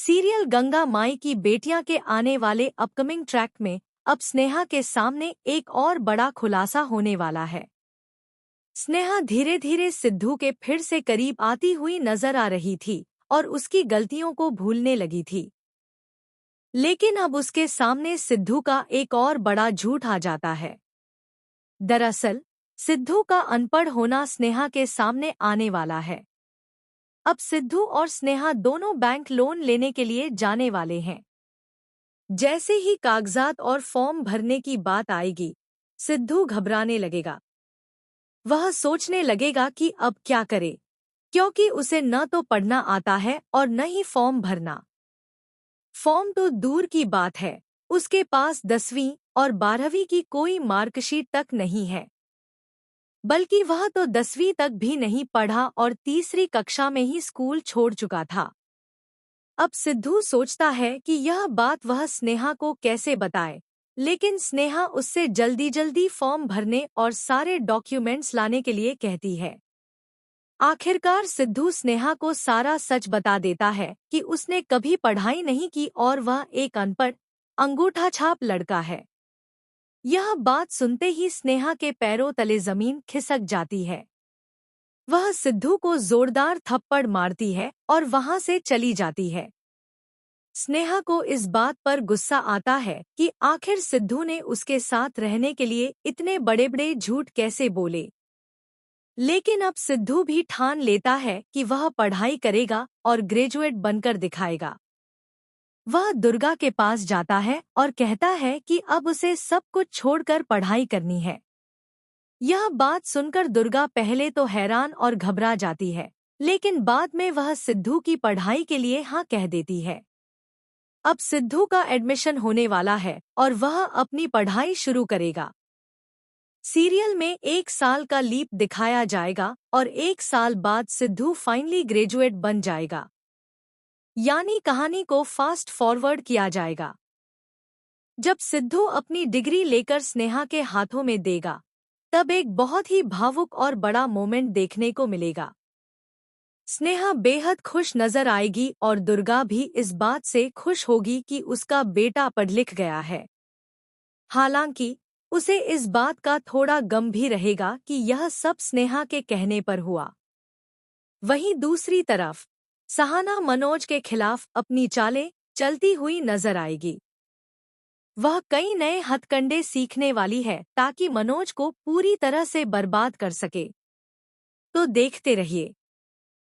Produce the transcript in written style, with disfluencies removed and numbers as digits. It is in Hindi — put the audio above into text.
सीरियल गंगा माई की बेटियां के आने वाले अपकमिंग ट्रैक में अब स्नेहा के सामने एक और बड़ा खुलासा होने वाला है। स्नेहा धीरे धीरे सिद्धू के फिर से करीब आती हुई नजर आ रही थी और उसकी गलतियों को भूलने लगी थी। लेकिन अब उसके सामने सिद्धू का एक और बड़ा झूठ आ जाता है। दरअसल सिद्धू का अनपढ़ होना स्नेहा के सामने आने वाला है। अब सिद्धू और स्नेहा दोनों बैंक लोन लेने के लिए जाने वाले हैं। जैसे ही कागजात और फॉर्म भरने की बात आएगी, सिद्धू घबराने लगेगा। वह सोचने लगेगा कि अब क्या करे, क्योंकि उसे न तो पढ़ना आता है और न ही फॉर्म भरना। फॉर्म तो दूर की बात है, उसके पास 10वीं और 12वीं की कोई मार्कशीट तक नहीं है। बल्कि वह तो 10वीं तक भी नहीं पढ़ा और तीसरी कक्षा में ही स्कूल छोड़ चुका था। अब सिद्धू सोचता है कि यह बात वह स्नेहा को कैसे बताए, लेकिन स्नेहा उससे जल्दी जल्दी फॉर्म भरने और सारे डॉक्यूमेंट्स लाने के लिए कहती है। आखिरकार सिद्धू स्नेहा को सारा सच बता देता है कि उसने कभी पढ़ाई नहीं की और वह एक अनपढ़, अंगूठा छाप लड़का है। यह बात सुनते ही स्नेहा के पैरों तले जमीन खिसक जाती है। वह सिद्धू को जोरदार थप्पड़ मारती है और वहां से चली जाती है। स्नेहा को इस बात पर गुस्सा आता है कि आखिर सिद्धू ने उसके साथ रहने के लिए इतने बड़े बड़े झूठ कैसे बोले। लेकिन अब सिद्धू भी ठान लेता है कि वह पढ़ाई करेगा और ग्रेजुएट बनकर दिखाएगा। वह दुर्गा के पास जाता है और कहता है कि अब उसे सब कुछ छोड़कर पढ़ाई करनी है। यह बात सुनकर दुर्गा पहले तो हैरान और घबरा जाती है, लेकिन बाद में वह सिद्धू की पढ़ाई के लिए हाँ कह देती है। अब सिद्धू का एडमिशन होने वाला है और वह अपनी पढ़ाई शुरू करेगा। सीरियल में 1 साल का लीप दिखाया जाएगा और 1 साल बाद सिद्धू फाइनली ग्रेजुएट बन जाएगा। यानी कहानी को फास्ट फॉरवर्ड किया जाएगा। जब सिद्धू अपनी डिग्री लेकर स्नेहा के हाथों में देगा, तब एक बहुत ही भावुक और बड़ा मोमेंट देखने को मिलेगा। स्नेहा बेहद खुश नजर आएगी और दुर्गा भी इस बात से खुश होगी कि उसका बेटा पढ़ लिख गया है। हालांकि उसे इस बात का थोड़ा गम भी रहेगा कि यह सब स्नेहा के कहने पर हुआ। वहीं दूसरी तरफ सहाना मनोज के खिलाफ अपनी चालें चलती हुई नजर आएगी। वह कई नए हथकंडे सीखने वाली है ताकि मनोज को पूरी तरह से बर्बाद कर सके। तो देखते रहिए।